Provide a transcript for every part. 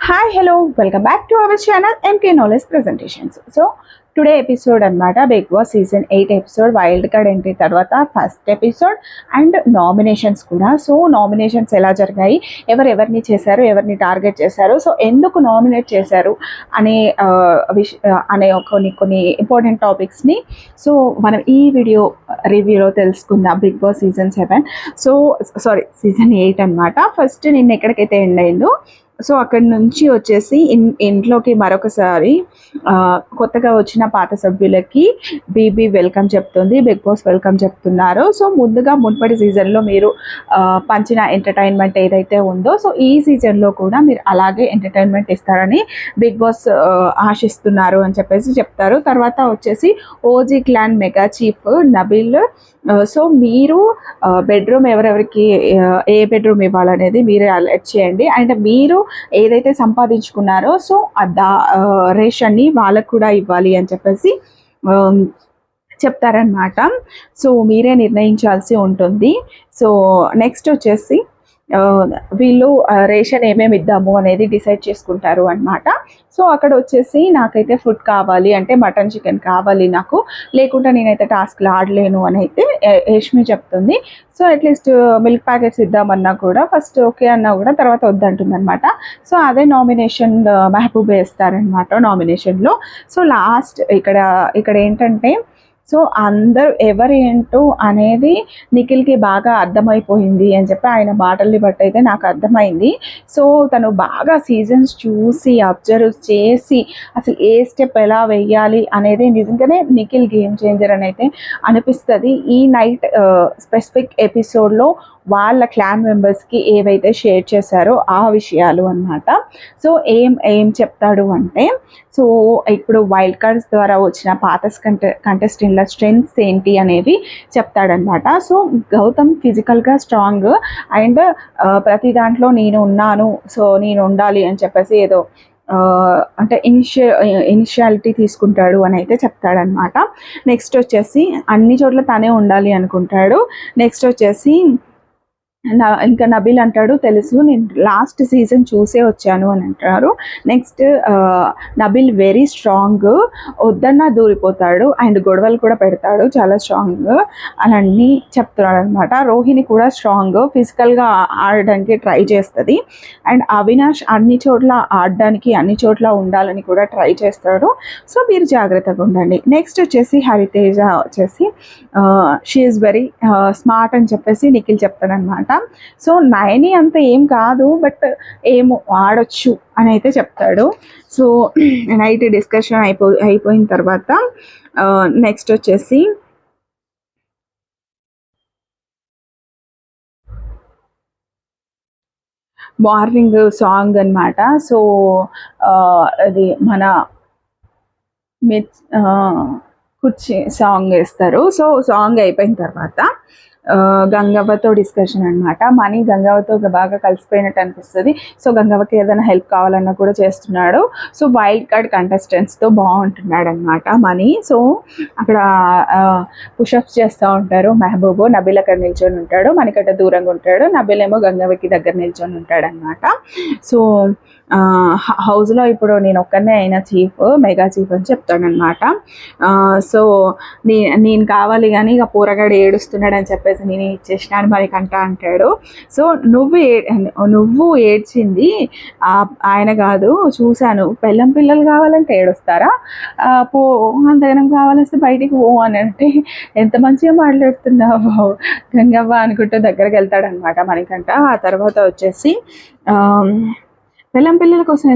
Hi hello welcome back to our channel MK knowledge presentations. So today episode అనమాట Bigg Boss season 8 episode wild card entry తర్వాత first episode and nominations కూడా. So nominations ఎలా జరిగాయి, ఎవరిని చేశారు, ఎవరిని target చేశారు, సో ఎందుకు నామినేట్ చేశారు అనే అనే కొన్ని ఇంపార్టెంట్ టాపిక్స్ని సో మనం ఈ వీడియో రివ్యూలో తెలుసుకుందాం. బిగ్ బాస్ సీజన్ 7 సీజన్ 8 అనమాట. ఫస్ట్ నిన్న ఎక్కడికైతే ఎండ్ అయిందో సో అక్కడి నుంచి వచ్చేసి ఇంట్లోకి మరొకసారి కొత్తగా వచ్చిన పాత సభ్యులకి బీబీ వెల్కమ్ చెప్తుంది, బిగ్ బాస్ వెల్కమ్ చెప్తున్నారు. సో ముందుగా మున్పటి సీజన్లో మీరు పంచిన ఎంటర్టైన్మెంట్ ఏదైతే ఉందో సో ఈ సీజన్లో కూడా మీరు అలాగే ఎంటర్టైన్మెంట్ ఇస్తారని బిగ్ బాస్ ఆశిస్తున్నారు అని చెప్పేసి చెప్తారు. తర్వాత వచ్చేసి OG clan mega chief Nabil, so మీరు బెడ్రూమ్ ఎవరెవరికి ఏ బెడ్రూమ్ ఇవ్వాలనేది మీరే అలర్ట్ చేయండి అండ్ మీరు ఏదైతే సంపాదించుకున్నారో సో రేషన్ని వాళ్ళకు కూడా ఇవ్వాలి అని చెప్పేసి చెప్తారనమాట. సో మీరే నిర్ణయించాల్సి ఉంటుంది. సో నెక్స్ట్ వచ్చేసి వీళ్ళు రేషన్ ఏమేమి ఇద్దాము అనేది డిసైడ్ చేసుకుంటారు అనమాట. సో అక్కడ వచ్చేసి నాకైతే ఫుడ్ కావాలి అంటే మటన్ చికెన్ కావాలి నాకు, లేకుంటే నేనైతే టాస్క్లు ఆడలేను అని అయితే యష్మి చెప్తుంది. సో అట్లీస్ట్ మిల్క్ ప్యాకెట్స్ ఇద్దామన్నా కూడా ఫస్ట్ ఓకే అన్నా కూడా తర్వాత వద్దంటుంది అనమాట. సో అదే నామినేషన్ మెహబూబ్ వేస్తారనమాట నామినేషన్లో. సో లాస్ట్ ఇక్కడ ఏంటంటే సో అందరూ ఎవరేంటో అనేది నిఖిల్కి బాగా అర్థమైపోయింది అని చెప్పి ఆయన మాటల్ని బట్టి అయితే నాకు అర్థమైంది. సో తను బాగా సీజన్స్ చూసి అబ్జర్వ్ చేసి అసలు ఏ స్టెప్ ఎలా వేయాలి అనేది నిజంగానే నిఖిల్ గేమ్ చేంజర్ అని అయితే అనిపిస్తుంది. ఈ నైట్ స్పెసిఫిక్ ఎపిసోడ్లో వాళ్ళ క్లాన్ మెంబర్స్కి ఏవైతే షేర్ చేశారో ఆ విషయాలు అనమాట. సో ఏం చెప్తాడు అంటే సో ఇప్పుడు వైల్డ్ కార్డ్స్ ద్వారా వచ్చిన పాత కంటెస్టెంట్ల స్ట్రెంగ్స్ ఏంటి అనేవి చెప్తాడనమాట. సో గౌతమ్ ఫిజికల్గా స్ట్రాంగ్ అండ్ ప్రతి దాంట్లో నేను ఉన్నాను, సో నేను ఉండాలి అని చెప్పేసి ఏదో అంటే ఇనిషియాలిటీ తీసుకుంటాడు అని అయితే చెప్తాడనమాట. నెక్స్ట్ వచ్చేసి అన్ని చోట్ల తనే ఉండాలి అనుకుంటాడు. నెక్స్ట్ వచ్చేసి ఇంకా నబిల్ అంటాడు తెలుసు నేను లాస్ట్ సీజన్ చూసే వచ్చాను అని అంటారు. నెక్స్ట్ నబిల్ వెరీ స్ట్రాంగ్, వద్దన్నా దూరిపోతాడు అండ్ గొడవలు కూడా పెడతాడు, చాలా స్ట్రాంగ్ అని అన్నీ చెప్తున్నాడు అనమాట. రోహిణి కూడా స్ట్రాంగ్, ఫిజికల్గా ఆడడానికి ట్రై చేస్తుంది అండ్ అవినాష్ అన్ని చోట్ల ఆడడానికి అన్ని చోట్ల ఉండాలని కూడా ట్రై చేస్తాడు. సో మీరు జాగ్రత్తగా ఉండండి. నెక్స్ట్ వచ్చేసి హరితేజ వచ్చేసి షీ ఈజ్ వెరీ స్మార్ట్ అని చెప్పేసి నిఖిల్ చెప్తాడనమాట. సో నయని అంత ఏం కాదు బట్ ఏమో ఆడొచ్చు అని అయితే చెప్తాడు. సో నైట్ డిస్కషన్ అయిపోయిన తర్వాత నెక్స్ట్ వచ్చేసి మార్నింగ్ సాంగ్ అనమాట. సో అది మన కుర్చీ సాంగ్ వేస్తారు. సో సాంగ్ అయిపోయిన తర్వాత గంగవ్వతో డిస్కషన్ అనమాట. మనీ గంగవ్వతో బాగా కలిసిపోయినట్టు అనిపిస్తుంది. సో గంగవ్వకి ఏదైనా హెల్ప్ కావాలన్నా కూడా చేస్తున్నాడు. సో వైల్డ్ కార్డ్ కంటెస్టెంట్స్తో బాగుంటున్నాడు అనమాట మనీ. సో అక్కడ పుషప్స్ చేస్తూ ఉంటారు మెహబూబు. నబిల్ అక్కడ నిల్చొని ఉంటాడు, మనకట్ట దూరంగా ఉంటాడు. నబిల్ ఏమో గంగవ్వకి దగ్గర నిల్చొని ఉంటాడు అనమాట. సో హౌస్లో ఇప్పుడు నేను ఒక్కనే అయినా చీఫ్, మెగా చీఫ్ అని చెప్తాడనమాట. సో నేను కావాలి కానీ ఇక పూరగాడు ఏడుస్తున్నాడు అని చెప్పేసి నేను ఇచ్చేసినాను మరికంట అంటాడు. సో నువ్వు ఏడ్చింది ఆయన కాదు, చూశాను. పిల్లలు కావాలంటే ఏడుస్తారా, పో అంతగానం కావాల్సి బయటికి పో అని అంటే ఎంత మంచిగా మాట్లాడుతున్నావు గంగవ్వ అనుకుంటూ దగ్గరికి వెళ్తాడనమాట మణికంఠ. ఆ తర్వాత వచ్చేసి పిల్లల కోసం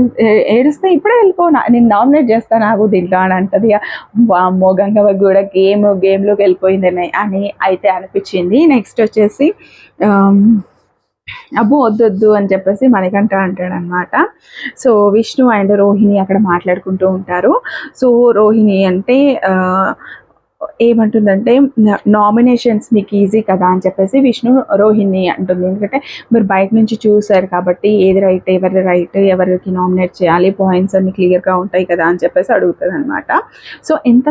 ఏడుస్తే ఇప్పుడే వెళ్ళిపో, నేను నామినేట్ చేస్తాను నాకు దీంట్లో అని అంటది. అమ్మో గంగవ్వ కూడా గేమ్లోకి వెళ్ళిపోయిందని అని అయితే అనిపించింది. నెక్స్ట్ వచ్చేసి అబ్బో వద్దొద్దు అని చెప్పేసి మణికంఠ అంటాడనమాట. సో విష్ణు అండ్ రోహిణి అక్కడ మాట్లాడుకుంటూ ఉంటారు. సో రోహిణి అంటే ఏమంటుందంటే నామినేషన్స్ మీకు ఈజీ కదా అని చెప్పేసి విష్ణు రోహిణి అంటుంది. ఎందుకంటే మీరు బయట నుంచి చూసారు కాబట్టి ఏది రైట్ ఎవరికి నామినేట్ చేయాలి పాయింట్స్ అన్ని క్లియర్గా ఉంటాయి కదా అని చెప్పేసి అడుగుతుంది అనమాట. సో ఎంత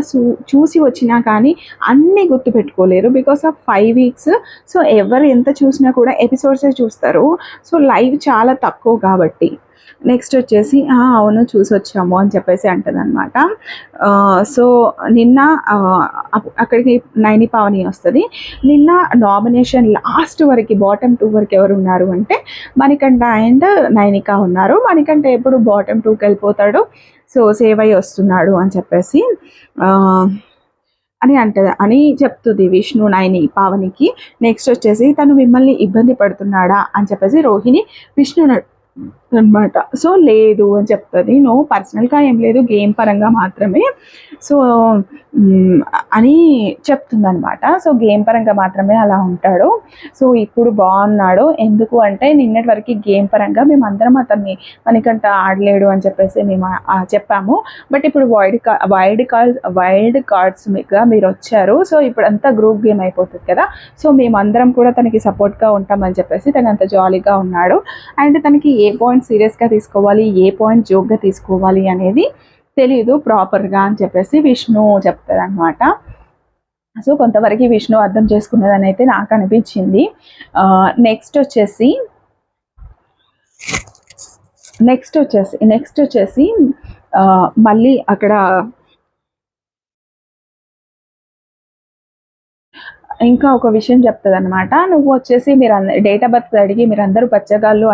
చూసి వచ్చినా కానీ అన్నీ గుర్తుపెట్టుకోలేరు బికాస్ ఆఫ్ 5 weeks. సో ఎవరు ఎంత చూసినా కూడా ఎపిసోడ్సే చూస్తారు. సో లైవ్ చాలా తక్కువ కాబట్టి నెక్స్ట్ వచ్చేసి అవును చూసి వచ్చాము అని చెప్పేసి అంటదనమాట. సో నిన్న అక్కడికి నైని పావని వస్తుంది. నిన్న నామినేషన్ లాస్ట్ వరకు బాటమ్ 2 వరకు ఎవరు ఉన్నారు అంటే మణికంఠ అండ్ నైనిక ఉన్నారు. మణికంఠ ఎప్పుడు బాటమ్ 2కి వెళ్ళిపోతాడు, సో సేవ్ అయ్యి వస్తున్నాడు అని చెప్పేసి అని చెప్తుంది విష్ణు నైని పావనికి. నెక్స్ట్ వచ్చేసి తను మిమ్మల్ని ఇబ్బంది పడుతున్నాడా అని చెప్పేసి రోహిణి విష్ణు అనమాట. సో లేదు అని చెప్తుంది. నో, పర్సనల్గా ఏం లేదు, గేమ్ పరంగా మాత్రమే సో అని చెప్తుంది అనమాట. సో గేమ్ పరంగా మాత్రమే అలా ఉంటాడు. సో ఇప్పుడు బాగున్నాడు. ఎందుకు అంటే నిన్నటి వరకు గేమ్ పరంగా మేమందరం అతన్ని మనకంట ఆడలేడు అని చెప్పేసి మేము చెప్పాము. బట్ ఇప్పుడు వైల్డ్ కార్డ్స్ మీగా మీరు వచ్చారు. సో ఇప్పుడు అంతా గ్రూప్ గేమ్ అయిపోతుంది కదా. సో మేమందరం కూడా తనకి సపోర్ట్గా ఉంటామని చెప్పేసి తను అంత జాలీగా ఉన్నాడు. అండ్ తనకి ఏ పాయింట్ సీరియస్గా తీసుకోవాలి, ఏ పాయింట్ జోక్గా తీసుకోవాలి అనేది తెలీదు ప్రాపర్గా అని చెప్పేసి విష్ణు చెప్తారు అనమాట. సో కొంతవరకు విష్ణు అర్థం చేసుకున్నదని అయితే నాకు అనిపించింది. నెక్స్ట్ వచ్చేసి మళ్ళీ అక్కడ ఇంకా ఒక విషయం చెప్తుంది అనమాట. నువ్వు వచ్చేసి మీరు డేట్ ఆఫ్ బర్త్ అడిగి మీరందరూ బచ్చగాళ్ళు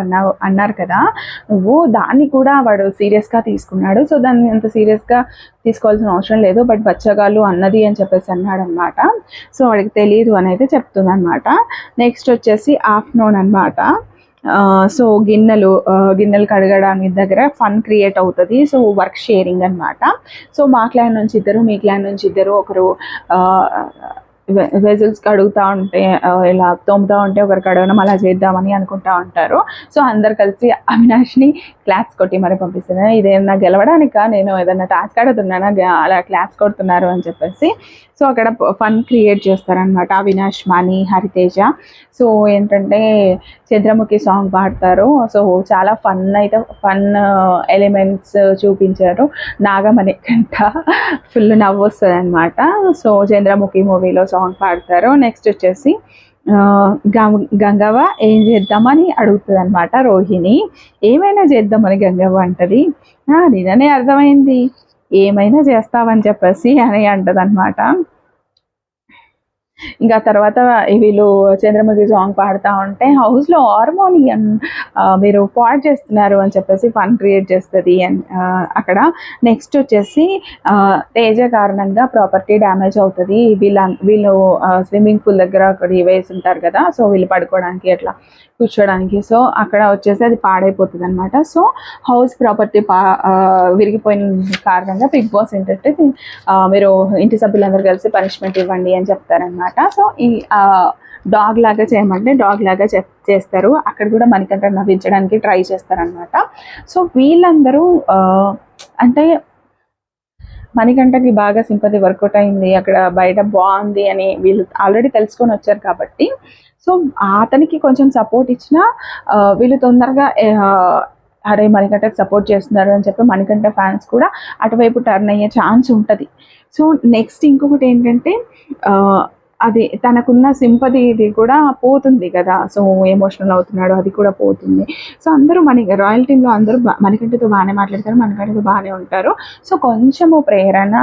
అన్నారు కదా, నువ్వు దాన్ని కూడా వాడు సీరియస్గా తీసుకున్నాడు. సో దాన్ని అంత సీరియస్గా తీసుకోవాల్సిన అవసరం లేదు, బట్ బచ్చగాళ్ళు అన్నది అని చెప్పేసి అన్నాడు అనమాట. సో వాడికి తెలియదు అని అయితే చెప్తుంది అనమాట. నెక్స్ట్ వచ్చేసి ఆఫ్టర్నూన్ అనమాట. సో గిన్నెలు కడగడానికి దగ్గర ఫన్ క్రియేట్ అవుతుంది. సో వర్క్ షేరింగ్ అనమాట. సో మా క్లాన్ నుంచి ఇద్దరు, మీ క్లాన్ నుంచి ఇద్దరు, ఒకరు వెజల్స్ కడుగుతూ ఉంటే ఇలా తోముతూ ఉంటే ఒకరు కడగడం అలా చేద్దామని అనుకుంటా ఉంటారు. సో అందరు కలిసి అవినాష్ని క్లాప్స్ కొట్టి మరి పంపిస్తున్నారు. ఇదేమన్నా గెలవడానిక, నేను ఏదన్నా టాస్క్ ఆడుతున్నానా అలా క్లాప్స్ కొడుతున్నారు అని చెప్పేసి. సో అక్కడ ఫన్ క్రియేట్ చేస్తారనమాట అవినాష్, మణి, హరితేజ. సో ఏంటంటే చంద్రముఖి సాంగ్ పాడతారు. సో చాలా ఫన్ ఎలిమెంట్స్ చూపించారు. నాగమణి కంట ఫుల్ నవ్వు వస్తుంది అనమాట. సో చంద్రముఖి మూవీలో సాంగ్ పాడతారు. నెక్స్ట్ వచ్చేసి గంగవ్వ ఏం చేద్దామని అడుగుతుంది అనమాట రోహిణి. ఏమైనా చేద్దామని గంగవ్వ అంటది. నిన్ననే అర్థమైంది, ఏమైనా చేస్తావని చెప్పేసి అని అంటది అనమాట. ఇంకా తర్వాత వీళ్ళు చంద్రముఖి సాంగ్ పాడుతూ ఉంటే హౌస్లో హార్మోనియం మీరు పాడు చేస్తున్నారు అని చెప్పేసి ఫన్ క్రియేట్ చేస్తుంది అక్కడ. నెక్స్ట్ వచ్చేసి తేజ కారణంగా ప్రాపర్టీ డ్యామేజ్ అవుతుంది. వీళ్ళు స్విమ్మింగ్ పూల్ దగ్గర అక్కడ వేసి ఉంటారు కదా, సో వీళ్ళు పడుకోవడానికి అట్లా కూర్చోడానికి. సో అక్కడ వచ్చేసి అది పాడైపోతుంది అనమాట. సో హౌస్ ప్రాపర్టీ విరిగిపోయిన కారణంగా బిగ్ బాస్ ఏంటంటే మీరు ఇంటి సభ్యులందరూ కలిసి పనిష్మెంట్ ఇవ్వండి అని చెప్తారనమాట. సో ఈ డాగ్ లాగా చేయమంటే డాగ్ లాగా చేస్తారు. అక్కడ కూడా మణికంఠ నవ్వించడానికి ట్రై చేస్తారనమాట. సో వీళ్ళందరూ అంటే మణికంఠకి బాగా సింపతి వర్కౌట్ అయింది, అక్కడ బయట బాగుంది అని వీళ్ళు ఆల్రెడీ తెలుసుకొని వచ్చారు కాబట్టి సో అతనికి కొంచెం సపోర్ట్ ఇచ్చినా వీళ్ళు తొందరగా అరే మణికంఠకి సపోర్ట్ చేస్తున్నారు అని చెప్పి మణికంఠ ఫ్యాన్స్ కూడా అటువైపు టర్న్ అయ్యే ఛాన్స్ ఉంటుంది. సో నెక్స్ట్ ఇంకొకటి ఏంటంటే అది తనకున్న సింపతి ఇది కూడా పోతుంది కదా. సో ఎమోషనల్ అవుతున్నాడు, అది కూడా పోతుంది. సో అందరూ రాయల్ టీంలో అందరూ మణికంఠతో బాగానే మాట్లాడతారు, మణికంఠతో బాగానే ఉంటారు. సో కొంచెము ప్రేరణ,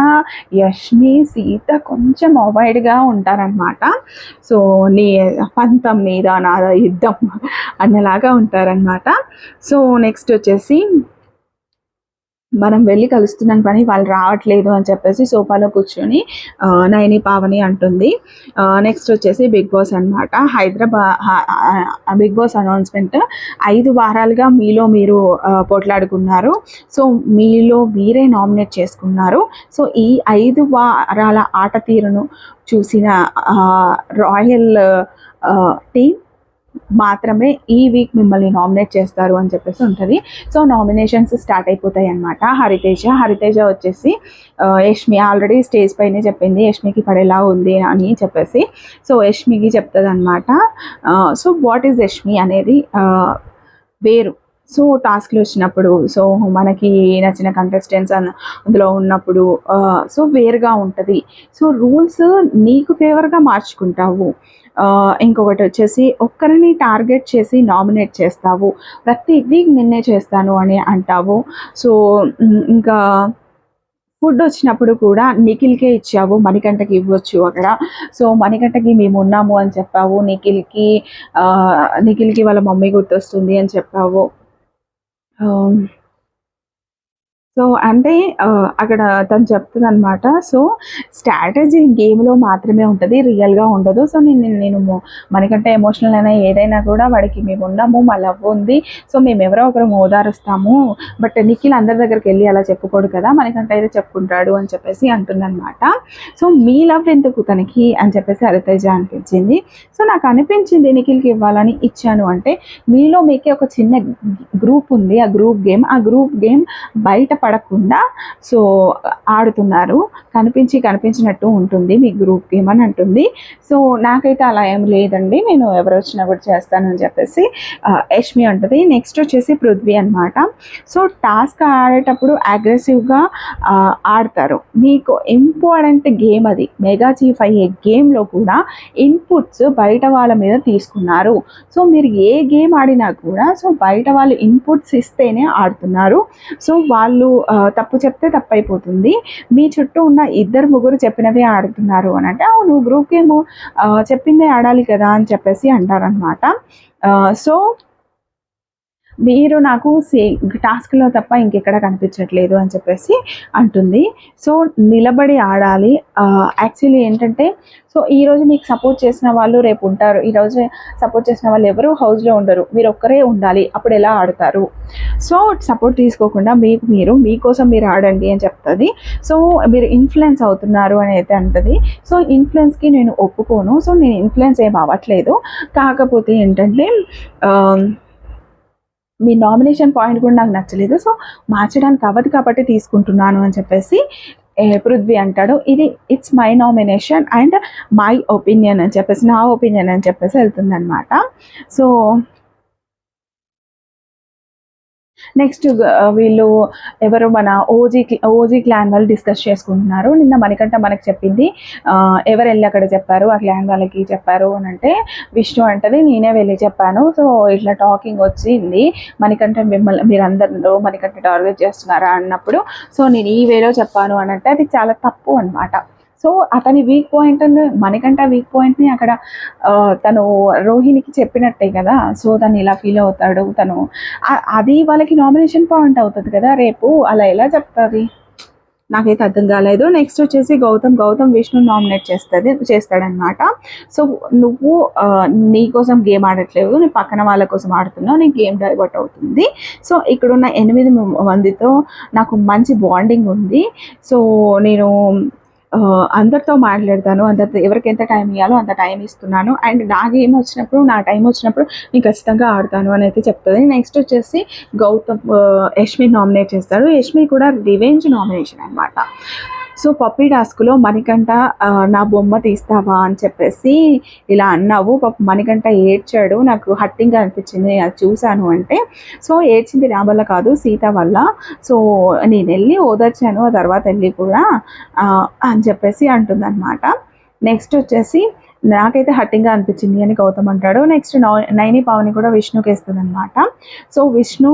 యష్మి, సీత కొంచెం అవాయిడ్గా ఉంటారనమాట. సో నీ పంతం మీద నా యుద్ధం అన్నలాగా ఉంటారనమాట. సో నెక్స్ట్ వచ్చేసి మనం వెళ్ళి కలుస్తున్నాం కానీ వాళ్ళు రావట్లేదు అని చెప్పేసి సోఫాలో కూర్చొని నైని పావని అంటుంది. నెక్స్ట్ వచ్చేసి బిగ్ బాస్ అనమాట. Bigg Boss announcement. 5 వారాలుగా మీరు పోట్లాడుకున్నారు. సో మీరే నామినేట్ చేసుకున్నారు. సో ఈ 5 వారాల ఆట తీరును చూసిన రాయల్ టీం మాత్రమే ఈ వీక్ మిమ్మల్ని నామినేట్ చేస్తారు అని చెప్పేసి ఉంటుంది. సో నామినేషన్స్ స్టార్ట్ అయిపోతాయి అన్నమాట. హరితేజ వచ్చేసి యష్మి ఆల్రెడీ స్టేజ్ పైనే చెప్పింది యష్మికి పడేలా ఉంది అని చెప్పేసి. సో యష్మికి చెప్తుంది అనమాట. సో వాట్ ఈజ్ యష్మి అనేది వేరు. సో టాస్క్లు వచ్చినప్పుడు, సో మనకి నచ్చిన కంటెస్టెంట్స్ అందులో ఉన్నప్పుడు సో వేరుగా ఉంటుంది. సో రూల్స్ నీకు ఫేవర్గా మార్చుకుంటావు. ఇంకొకటి వచ్చేసి ఒక్కరిని టార్గెట్ చేసి నామినేట్ చేస్తావు, ప్రతి వీక్ నిన్నే చేస్తాను అని అంటావు. సో ఇంకా ఫుడ్ వచ్చినప్పుడు కూడా నిఖిల్కే ఇచ్చావు, మణికంఠకి ఇవ్వచ్చు అక్కడ. సో మణికంఠకి మేము ఉన్నాము అని చెప్పావు, నిఖిల్కి వాళ్ళ మమ్మీ గుర్తొస్తుంది అని చెప్పావు. సో అంటే అక్కడ తను చెప్తుందనమాట. సో స్ట్రాటజీ గేమ్‌లో మాత్రమే ఉంటది, రియల్‌గా ఉండదు. సో నేను మనకంటే ఎమోషనల్ అయినా ఏదైనా కూడా వాడికి మేమున్నాము, మా లవ్ ఉంది. సో మేమెవరో ఒకరం ఓదారుస్తాము. బట్ నిఖిల్ అందరి దగ్గరికెళ్ళి అలా చెప్పుకోడు కదా! మనకంటే అయితే చెప్పుకుంటాడు అని చెప్పేసి అంటుందనమాట. సో మీ లవ్ ఎందుకు తనకి అని చెప్పేసి హరితేజ అనిపించింది. సో నాకు అనిపించింది నిఖిల్‌కి ఇవ్వాలని ఇచ్చాను అంటే, మీలో మీకే ఒక చిన్న గ్రూప్ ఉంది. ఆ గ్రూప్ గేమ్ బయట పడకుండా సో ఆడుతున్నారు, కనిపించినట్టు ఉంటుంది మీ గ్రూప్ గేమ్ అని అంటుంది. సో నాకైతే అలా ఏం లేదండి, నేను ఎవరు వచ్చినా కూడా చేస్తాను అని చెప్పేసి యష్మి అంటుంది. నెక్స్ట్ వచ్చేసి పృథ్వీ అనమాట. సో టాస్క్ ఆడేటప్పుడు అగ్రెసివ్గా ఆడతారు, మీకు ఇంపార్టెంట్ గేమ్ అది, మెగా చీఫ్ అయ్యే గేమ్లో కూడా ఇన్పుట్స్ బయట వాళ్ళ మీద తీసుకున్నారు. సో మీరు ఏ గేమ్ ఆడినా కూడా సో బయట వాళ్ళు ఇన్పుట్స్ ఇస్తేనే ఆడుతున్నారు. సో వాళ్ళు తప్పు చెప్తే తప్పైపోతుంది, మీ చుట్టూ ఉన్న 2-3 చెప్పినవే ఆడుతున్నారు అని అంటే, అవును గ్రూప్ గేమ్ చెప్పిందే ఆడాలి కదా అని చెప్పేసి అంటారనమాట. సో మీరు నాకు టాస్క్లో తప్ప ఇంకెక్కడ కనిపించట్లేదు అని చెప్పేసి అంటుంది. సో నిలబడి ఆడాలి. యాక్చువల్లీ ఏంటంటే, సో ఈరోజు మీకు సపోర్ట్ చేసిన వాళ్ళు రేపు ఉంటారు, ఈరోజు సపోర్ట్ చేసిన వాళ్ళు ఎవరు హౌస్లో ఉండరు, మీరు ఒక్కరే ఉండాలి, అప్పుడు ఎలా ఆడతారు? సో సపోర్ట్ తీసుకోకుండా మీకోసం మీరు ఆడండి అని చెప్తుంది. సో మీరు ఇన్ఫ్లుయెన్స్ అవుతున్నారు అని అయితే అంటుంది. సో ఇన్ఫ్లుయెన్స్కి నేను ఒప్పుకోను. సో నేను ఇన్ఫ్లుయెన్స్ ఏం అవ్వట్లేదు, కాకపోతే ఏంటంటే మీ నామినేషన్ పాయింట్ కూడా నాకు నచ్చలేదు, సో మార్చడానికి అవ్వదు కాబట్టి తీసుకుంటున్నాను అని చెప్పేసి పృథ్వీ అంటాడు. It's my nomination and my opinion అని చెప్పేసి, నా ఒపీనియన్ అని చెప్పేసి వెళ్తుంది అనమాట. సో నెక్స్ట్ వీళ్ళు ఎవరు మన ఓజీ క్లాన్ వాళ్ళు డిస్కస్ చేసుకుంటున్నారు. నిన్న మనకి చెప్పింది, ఎవరు వెళ్ళి అక్కడ చెప్పారు, ఆ క్లాన్ వాళ్ళకి చెప్పారు అని అంటే, విష్ణు అంటది నేనే వెళ్ళి చెప్పాను. సో ఇట్లా టాకింగ్ వచ్చింది, మీరందరూ మణికంఠ టార్గెట్ చేస్తున్నారా అన్నప్పుడు, సో నేను ఈ వేలో చెప్పాను అని అంటే అది చాలా తప్పు అనమాట. సో అతని వీక్ పాయింట్, మణికంఠ వీక్ పాయింట్ని అక్కడ తను రోహిణికి చెప్పినట్టే కదా. సో తను ఇలా ఫీల్ అవుతాడు, అది వాళ్ళకి నామినేషన్ పాయింట్ అవుతుంది కదా రేపు, అలా ఎలా చెప్తుంది? నాకైతే అర్థం కాలేదు. నెక్స్ట్ వచ్చేసి గౌతమ్ విష్ణు నామినేట్ చేస్తాడనమాట. సో నువ్వు నీ కోసం గేమ్ ఆడట్లేదు, నీ పక్కన వాళ్ళ కోసం ఆడుతున్నావు, నీ గేమ్ డైవర్ట్ అవుతుంది. సో ఇక్కడున్న 8 మందితో నాకు మంచి బాండింగ్ ఉంది. సో నేను అందరితో మాట్లాడతాను, అందరితో ఎవరికి ఎంత టైం ఇవ్వాలో అంత టైం ఇస్తున్నాను, అండ్ నా టైం వచ్చినప్పుడు నేను ఖచ్చితంగా ఆడతాను అని అయితే చెప్తుంది. నెక్స్ట్ వచ్చేసి యష్మి నామినేట్ చేస్తాడు. యష్మి కూడా రివెంజ్ నామినేషన్ అనమాట. సో పప్పీ టాస్క్లో మణికంఠ నా బొమ్మ తీస్తావా అని చెప్పేసి ఇలా అన్నావు, మణికంఠ ఏడ్చాడు, నాకు హట్టింగ్గా అనిపించింది అది చూశాను అంటే. సో ఏడ్చింది నా వల్ల కాదు, సీత వల్ల. సో నేను వెళ్ళి ఓదార్చాను, ఆ తర్వాత వెళ్ళి కూడా అని చెప్పేసి అంటుందన్నమాట. నెక్స్ట్ వచ్చేసి నాకైతే హట్టింగ్గా అనిపించింది అని గౌతమ్ అంటాడు. నెక్స్ట్ నైని పావని కూడా విష్ణుకి వేస్తుంది అనమాట. సో విష్ణు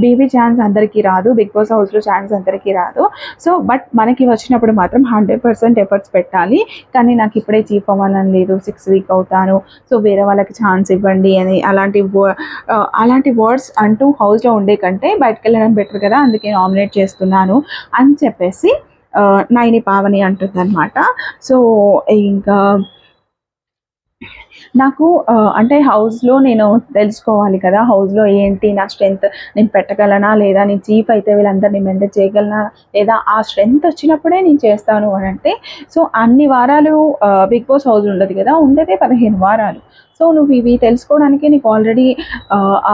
బీబీ ఛాన్స్ అందరికీ రాదు, బిగ్ బాస్ హౌస్లో ఛాన్స్ అందరికీ రాదు. సో బట్ మనకి వచ్చినప్పుడు మాత్రం 100% ఎఫర్ట్స్ పెట్టాలి, కానీ నాకు ఇప్పుడే చీఫ్ అవ్వాలని లేదు, 6 వీక్ అవుతాను, సో వేరే వాళ్ళకి ఛాన్స్ ఇవ్వండి అని అలాంటి వర్డ్స్ అంటూ హౌస్లో ఉండే కంటే బయటకు వెళ్ళడం బెటర్ కదా, అందుకే నామినేట్ చేస్తున్నాను అని చెప్పేసి నైని పావని అంటుంది అనమాట. సో ఇంకా నాకు అంటే హౌస్లో నేను తెలుసుకోవాలి కదా, హౌస్లో ఏంటి నా స్ట్రెంగ్త్, నేను పెట్టగలనా లేదా, నేను చీఫ్ అయితే వీళ్ళందరినీ మెయింటైన్ చేయగలనా లేదా, ఆ స్ట్రెంగ్త్ వచ్చినప్పుడే నేను చేస్తాను అని అంటే. సో అన్ని వారాలు బిగ్ బాస్ హౌస్ ఉండదు కదా, ఉండేదే 15 వారాలు. సో నువ్వు ఇవి తెలుసుకోవడానికి నీకు ఆల్రెడీ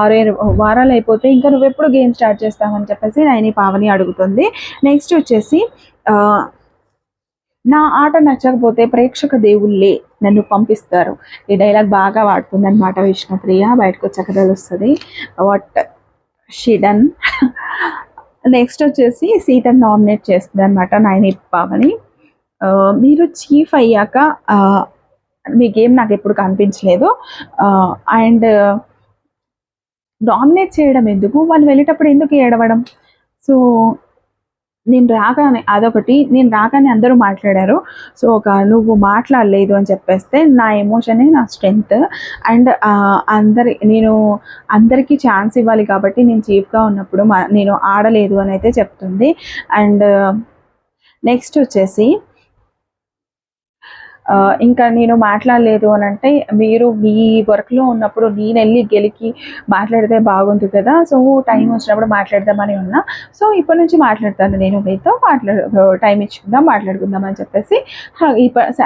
6 వారాలు అయిపోతే ఇంకా నువ్వు ఎప్పుడు గేమ్ స్టార్ట్ చేస్తావని చెప్పేసి నైని పావని అడుగుతుంది. నెక్స్ట్ వచ్చేసి నా ఆట నచ్చకపోతే ప్రేక్షక దేవుళ్ళే నన్ను పంపిస్తారు, ఈ డైలాగ్ బాగా వాడుతుంది అనమాట విష్ణుప్రియ, బయటకు వచ్చాక తెలుస్తుంది వాట్ షీ డన్. నెక్స్ట్ వచ్చేసి సీతను నామినేట్ చేస్తుంది అనమాట నైని పావని. మీరు చీఫ్ అయ్యాక మీ గేమ్ నాకు ఎప్పుడు కనిపించలేదు. అండ్ డామినేట్ చేయడం ఎందుకు, వాళ్ళు వెళ్ళేటప్పుడు ఎందుకు ఏడవడం? సో నేను రాగానే అదొకటి. నేను రాగానే అందరూ మాట్లాడారు. సో నువ్వు మాట్లాడలేదు అని చెప్పేస్తే నా ఎమోషనే నా స్ట్రెంగ్త్. అండ్ నేను అందరికీ ఛాన్స్ ఇవ్వాలి కాబట్టి నేను చీఫ్‌గా ఉన్నప్పుడు నేను ఆడలేదు అని అయితే చెప్తుంది. అండ్ నెక్స్ట్ వచ్చేసి ఇంకా నేను మాట్లాడలేదు అని అంటే, మీరు మీ వర్క్‌లో ఉన్నప్పుడు నేనెళ్ళి గెలికి మాట్లాడితే బాగుంది కదా! సో టైం వచ్చినప్పుడు మాట్లాడదామని ఉన్నా. సో ఇప్పటి నుంచి మాట్లాడతాను నేను మీతో, టైం ఇచ్చుకుందాం, మాట్లాడుకుందాం అని చెప్పేసి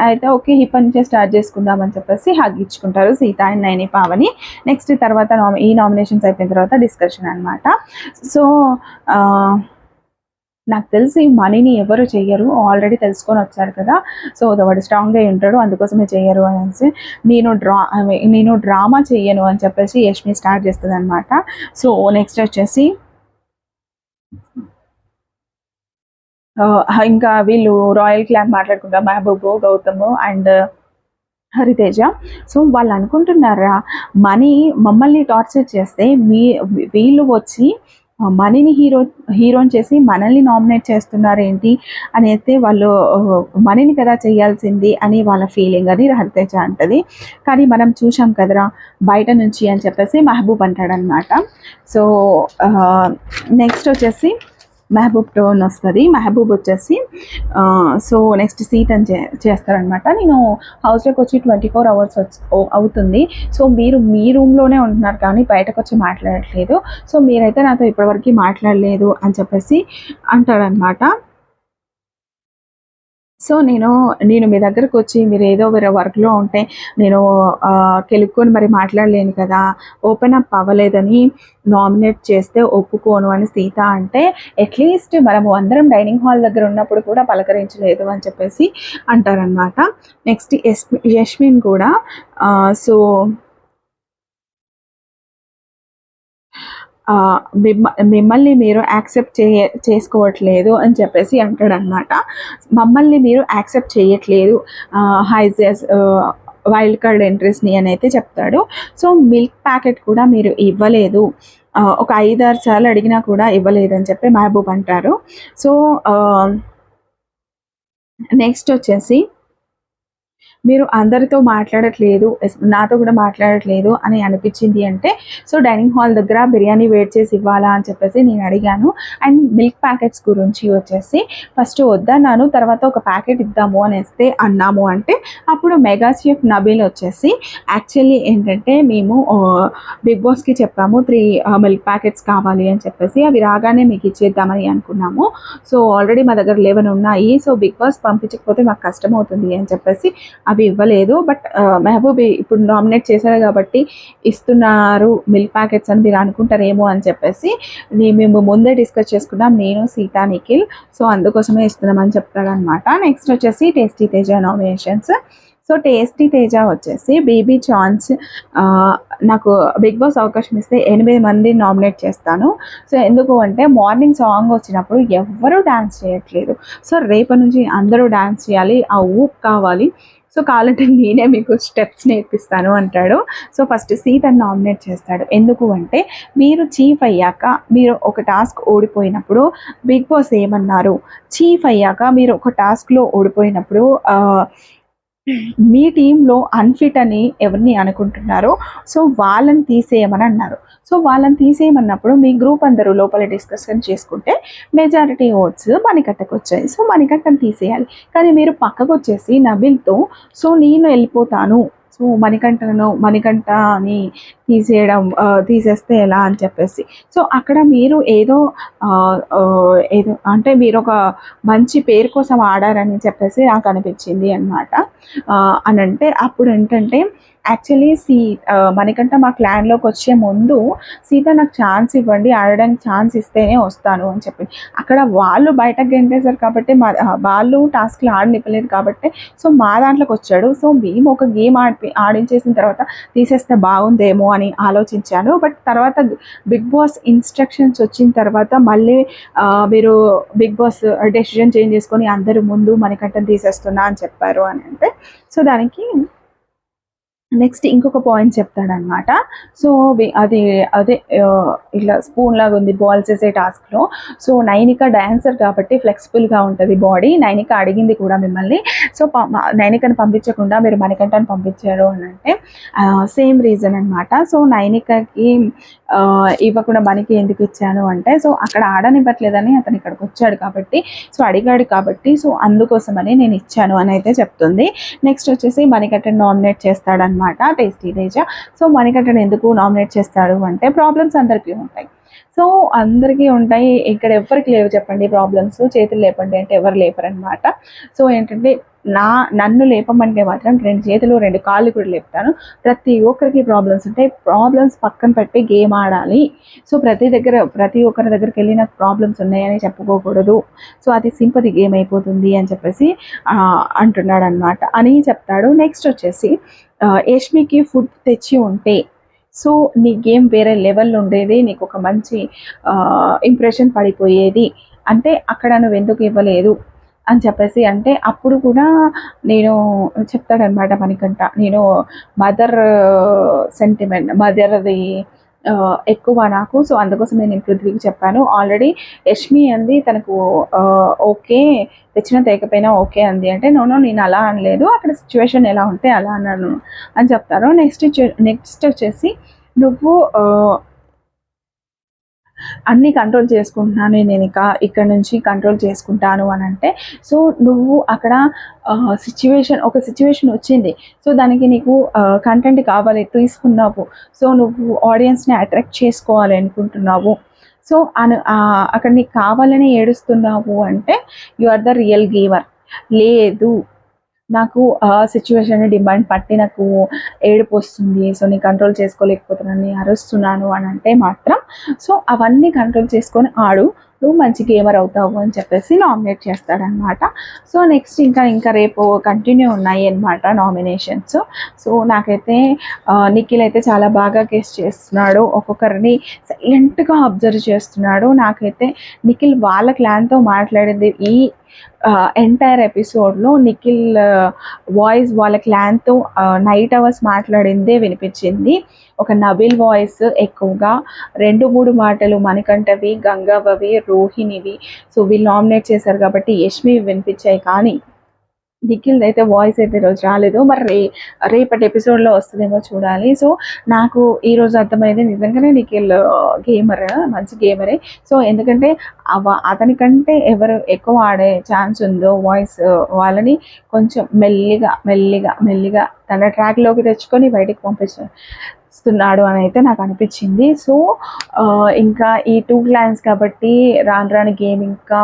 అయితే ఓకే, ఇప్పటి నుంచే స్టార్ట్ చేసుకుందాం అని చెప్పేసి హగ్ ఇచ్చుకుంటారు సీత అండ్ నైని, పావని. నెక్స్ట్ తర్వాత ఈ నామినేషన్స్ అయిపోయిన తర్వాత డిస్కషన్ అనమాట. సో నాకు తెలిసి మనీని ఎవరు చెయ్యరు, ఆల్రెడీ తెలుసుకొని వచ్చారు కదా! సో వాడు స్ట్రాంగ్‌గా ఉంటాడు, అందుకోసమే చెయ్యరు అనేసి. నేను డ్రామా చెయ్యను అని చెప్పేసి యష్మి స్టార్ట్ చేస్తదనమాట. సో నెక్స్ట్ వచ్చేసి ఇంకా వీళ్ళు రాయల్ క్లాన్ మాట్లాడుకుంటారు, మహబూబు, గౌతము అండ్ హరితేజ. సో వాళ్ళు అనుకుంటున్నారా, మమ్మల్ని టార్చర్ చేస్తే వీళ్ళు వచ్చి మనీని హీరోని చేసి మనల్ని నామినేట్ చేస్తున్నారేంటి అని అయితే, వాళ్ళు మనీని కదా చేయాల్సింది అని వాళ్ళ ఫీలింగ్ అని హరితేజ అంటది. కానీ మనం చూసాం కదరా బయట నుంచి అని చెప్పేసి మహబూబ్ అంటాడనమాట. సో నెక్స్ట్ వచ్చేసి మహబూబ్ టోన్ వస్తుంది. మహబూబ్ వచ్చేసి సో నెక్స్ట్ సీతని చేస్తారనమాట. నేను హౌస్లోకి వచ్చి 24 hours అవుతుంది. సో మీరు మీ రూమ్లోనే ఉంటున్నారు కానీ బయటకు వచ్చి మాట్లాడట్లేదు. సో మీరైతే నాతో ఇప్పటివరకు మాట్లాడలేదు అని చెప్పేసి అంటాడనమాట. సో నేను మీ దగ్గరకు వచ్చి మీరు ఏదో వేరే వర్క్‌లో ఉంటే నేను కెలుక్కొని మరి మాట్లాడలేను కదా! ఓపెన్ అప్ అవ్వలేదని నామినేట్ చేస్తే ఒప్పుకోను అని సీత అంటే, అట్‌లీస్ట్ మనము అందరం డైనింగ్ హాల్ దగ్గర ఉన్నప్పుడు కూడా పలకరించలేదు అని చెప్పేసి అంటారనమాట. నెక్స్ట్ యస్మిన్ కూడా సో మిమ్మల్ని మీరు యాక్సెప్ట్ చేసుకోవట్లేదు అని చెప్పేసి అంటాడనమాట. మమ్మల్ని మీరు యాక్సెప్ట్ చేయట్లేదు వైల్డ్ కార్డ్ ఎంట్రీస్‌ని అని అయితే చెప్తాడు. సో మిల్క్ ప్యాకెట్ కూడా మీరు ఇవ్వలేదు, ఒక 5-6 సార్లు అడిగినా కూడా ఇవ్వలేదు అని చెప్పి మహబూబ్ అంటారు. సో నెక్స్ట్ వచ్చేసి మీరు అందరితో మాట్లాడట్లేదు, నాతో కూడా మాట్లాడట్లేదు అని అనిపించింది అంటే, సో డైనింగ్ హాల్ దగ్గర బిర్యానీ వెయిట్ చేసి ఇవ్వాలా అని చెప్పేసి నేను అడిగాను. అండ్ మిల్క్ ప్యాకెట్స్ గురించి వచ్చేసి ఫస్ట్ వద్దన్నాను, తర్వాత ఒక ప్యాకెట్ ఇద్దాము అనేస్తే అన్నాము అంటే, అప్పుడు మెగా షెఫ్ నబీల్ వచ్చేసి యాక్చువల్లీ ఏంటంటే మేము బిగ్ బాస్కి చెప్పాము 3 మిల్క్ ప్యాకెట్స్ కావాలి అని చెప్పేసి, అవి రాగానే మీకు ఇచ్చేద్దామని అనుకున్నాము. సో ఆల్రెడీ మా దగ్గర 11 ఉన్నాయి. సో బిగ్ బాస్ పంపించకపోతే మాకు కష్టం అవుతుంది అని చెప్పేసి అవి ఇవ్వలేదు. బట్ మెహబూబ్ ఇప్పుడు నామినేట్ చేశారు కాబట్టి ఇస్తున్నారు మిల్క్ ప్యాకెట్స్ అని మీరు అనుకుంటారేమో అని చెప్పేసి మేము ముందే డిస్కస్ చేసుకున్నాం, నేను, సీత, నిఖిల్. సో అందుకోసమే ఇస్తున్నామని చెప్తాడనమాట. నెక్స్ట్ వచ్చేసి tasty Teja nominations. So tasty Teja వచ్చేసి బేబీ ఛాన్స్, నాకు బిగ్ బాస్ అవకాశం ఇస్తే 8 మందిని నామినేట్ చేస్తాను. సో ఎందుకు అంటే మార్నింగ్ సాంగ్ వచ్చినప్పుడు ఎవ్వరూ డ్యాన్స్ చేయట్లేదు. సో రేపటి నుంచి అందరూ డ్యాన్స్ చేయాలి, ఆ ఊప్ కావాలి. సో కావాలంటే నేనే మీకు స్టెప్స్ నేర్పిస్తాను అంటాడు. సో ఫస్ట్ సీతని నామినేట్ చేస్తాడు. ఎందుకు అంటే మీరు చీఫ్ అయ్యాక మీరు ఒక టాస్క్ ఓడిపోయినప్పుడు బిగ్ బాస్ ఏమన్నారు, చీఫ్ అయ్యాక మీరు ఒక టాస్క్లో ఓడిపోయినప్పుడు మీ టీంలో అన్ఫిట్ అని ఎవరిని అనుకుంటున్నారో సో వాళ్ళని తీసేయమని అన్నారు. సో వాళ్ళని తీసేయమన్నప్పుడు మీ గ్రూప్ అందరూ లోపల డిస్కషన్ చేసుకుంటే మెజారిటీ ఓట్స్ మణికట్టకు వచ్చాయి. సో మణికట్టను తీసేయాలి. కానీ మీరు పక్కకు వచ్చేసి నబిల్తో సో నేను వెళ్ళిపోతాను, సో మణికంఠని తీసేస్తే ఎలా అని చెప్పేసి, సో అక్కడ మీరు ఏదో అంటే మీరు ఒక మంచి పేరు కోసం ఆడారని చెప్పేసి నాకు అనిపించింది అనమాట. అని అంటే అప్పుడు ఏంటంటే యాక్చువల్లీ మణికంఠ మా క్లాన్లోకి వచ్చే ముందు సీత నాకు ఛాన్స్ ఇవ్వండి, ఆడడానికి ఛాన్స్ ఇస్తేనే వస్తాను అని చెప్పి, అక్కడ వాళ్ళు బయటకు గెంటేశారు కాబట్టి వాళ్ళు టాస్క్లు ఆడనివ్వలేదు కాబట్టి సో మా దాంట్లోకి వచ్చాడు. సో మేము ఒక గేమ్ ఆడించేసిన తర్వాత తీసేస్తే బాగుందేమో అని ఆలోచించాను. బట్ తర్వాత బిగ్ బాస్ ఇన్స్ట్రక్షన్స్ వచ్చిన తర్వాత మళ్ళీ మీరు బిగ్ బాస్ డెసిషన్ చేంజ్ చేసుకొని అందరూ ముందు మణికంఠను తీసేస్తున్నా అని చెప్పారు అని అంటే, సో దానికి నెక్స్ట్ ఇంకొక పాయింట్ చెప్తాడనమాట. సో, అది అదే ఇట్లా స్పూన్ లాగా ఉంది బాల్స్ ఏసే టాస్క్‌లో. సో, నైనిక డాన్సర్ కాబట్టి ఫ్లెక్సిబుల్‌గా ఉంటది బాడీ. నైనిక అడిగింది కూడా మిమ్మల్ని. సో, నైనికని పంపించకుండా మీరు మణికంఠని పంపించారు అనంటే సేమ్ రీజన్ అనమాట. సో, నైనికకి ఇవ్వకుండా మణికి ఎందుకు ఇచ్చాను అంటే, సో, అక్కడ ఆడనివ్వట్లేదని అతను ఇక్కడికొచ్చాడు కాబట్టి, సో, అడిగాడు కాబట్టి, సో, అందుకోసమని నేను ఇచ్చాను అని అయితే చెప్తుంది. నెక్స్ట్ వచ్చేసి మణికంఠన్ నామినేట్ చేస్తాడనమాట టేస్టీ తేజ. సో, మణికంఠన్ ఎందుకు నామినేట్ చేస్తాడు అంటే ప్రాబ్లమ్స్ అందరికీ ఉంటాయి. సో, అందరికీ ఉంటాయి. ఇక్కడ ఎవ్వరికి లేవు చెప్పండి ప్రాబ్లమ్స్. చేతులు లేపండి అంటే ఎవరు లేపరనమాట. సో, ఏంటంటే నన్ను లేపమంటే మాత్రం 2 చేతులు 2 కాళ్ళు కూడా లేపుతాను. ప్రతి ఒక్కరికి ప్రాబ్లమ్స్ ఉంటాయి. ప్రాబ్లమ్స్ పక్కన పెట్టి గేమ్ ఆడాలి. సో, ప్రతి ఒక్కరి దగ్గరికి నాకు ప్రాబ్లమ్స్ ఉన్నాయని చెప్పుకోకూడదు. సో, అది సింపతి గేమ్ అయిపోతుంది అని చెప్పేసి అంటున్నాడనమాట అని చెప్తాడు. నెక్స్ట్ వచ్చేసి యష్మికి ఫుడ్ తెచ్చి ఉంటే సో, నీ గేమ్ వేరే లెవెల్‌లో ఉండేది. నీకు ఒక మంచి ఇంప్రెషన్ పడిపోయేది. అంటే అక్కడ నువ్వెందుకు ఇవ్వలేదు అని చెప్పేసి అంటే అప్పుడు కూడా నేను చెప్తాడనమాట మణికంఠ. నేను మదర్ సెంటిమెంట్ మదర్‌ది ఎక్కువ నాకు. సో, అందుకోసమే నేను పృథ్వీకి చెప్పాను. ఆల్రెడీ యష్మి అంది తనకు ఓకే. తెచ్చినా తేకపోయినా ఓకే అంది అంటే, నో నేను అలా అనలేదు. అక్కడ సిచ్యువేషన్ ఎలా ఉంటే అలా అన్నాను అని చెప్తారు. నెక్స్ట్ వచ్చేసి నువ్వు అన్నీ కంట్రోల్ చేసుకుంటున్నాను నేను ఇక్కడ నుంచి కంట్రోల్ చేసుకుంటాను అని అంటే, సో, నువ్వు అక్కడ ఒక సిచ్యువేషన్ వచ్చింది. సో, దానికి నీకు కంటెంట్ కావాలి తీసుకున్నావు. సో, నువ్వు ఆడియన్స్ని అట్రాక్ట్ చేసుకోవాలి అనుకుంటున్నావు. సో, అక్కడ నీకు కావాలని ఏడుస్తున్నావు అంటే you are the real gamer. లేదు నాకు ఆ సిచ్యువేషన్ డిమాండ్ పట్టి నాకు ఏడుపు వస్తుంది. సో, నేను కంట్రోల్ చేసుకోలేకపోతున్నాను, నేను అరుస్తున్నాను అని అంటే మాత్రం సో, అవన్నీ కంట్రోల్ చేసుకొని ఆడు, నువ్వు మంచి గేమర్ అవుతావు అని చెప్పేసి నామినేట్ చేస్తాడనమాట. సో, నెక్స్ట్ ఇంకా రేపు కంటిన్యూ ఉన్నాయి అనమాట నామినేషన్స్. సో, నాకైతే నిఖిల్ అయితే చాలా బాగా గెస్ చేస్తున్నాడు. ఒక్కొక్కరిని సైలెంట్గా అబ్జర్వ్ చేస్తున్నాడు. నాకైతే నిఖిల్ వాళ్ళ క్లాన్తో మాట్లాడింది ఈ ఎంటైర్ ఎపిసోడ్లో నిఖిల్ వాయిస్ వాళ్ళ క్లాన్తో నైట్ అవర్స్ మాట్లాడిందే వినిపించింది. ఒక నబిల్ వాయిస్ ఎక్కువగా 2-3 మాటలు మణికంఠవి, గంగవ్వవి, రోహిణివి. సో, వీళ్ళు నామినేట్ చేశారు కాబట్టి యష్మి వినిపించాయి. కానీ నిఖిల్ అయితే వాయిస్ అయితే ఈరోజు రాలేదు. మరి రేపటి ఎపిసోడ్లో వస్తుందేమో చూడాలి. సో, నాకు ఈరోజు అర్థమైంది నిజంగానే నిఖిల్ గేమర్, మంచి గేమరే. సో, ఎందుకంటే అతనికంటే ఎవరు ఎక్కువ ఆడే ఛాన్స్ ఉందో వాయిస్ వాళ్ళని కొంచెం మెల్లిగా తన ట్రాక్లోకి తెచ్చుకొని బయటికి పంపిస్తున్నాడు అని అయితే నాకు అనిపించింది. సో, ఇంకా ఈ 2 క్లాన్స్ కాబట్టి రాను గేమ్ ఇంకా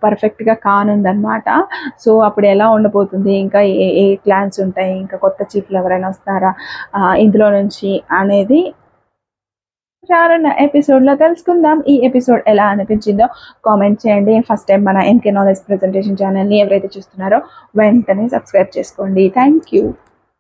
పర్ఫెక్ట్గా కానుందనమాట. సో, అప్పుడు ఎలా ఉండబోతుంది, ఇంకా ఏ క్లాన్స్ ఉంటాయి, ఇంకా కొత్త చీఫ్లు ఎవరైనా వస్తారా ఇందులో నుంచి అనేది రానున్న ఎపిసోడ్లో తెలుసుకుందాం. ఈ ఎపిసోడ్ ఎలా అనిపించిందో కామెంట్ చేయండి. ఫస్ట్ టైం మన ఎన్కే నాలెడ్జ్ ప్రజెంటేషన్ ఛానల్ని ఎవరైతే చూస్తున్నారో వెంటనే సబ్స్క్రైబ్ చేసుకోండి. Thank you.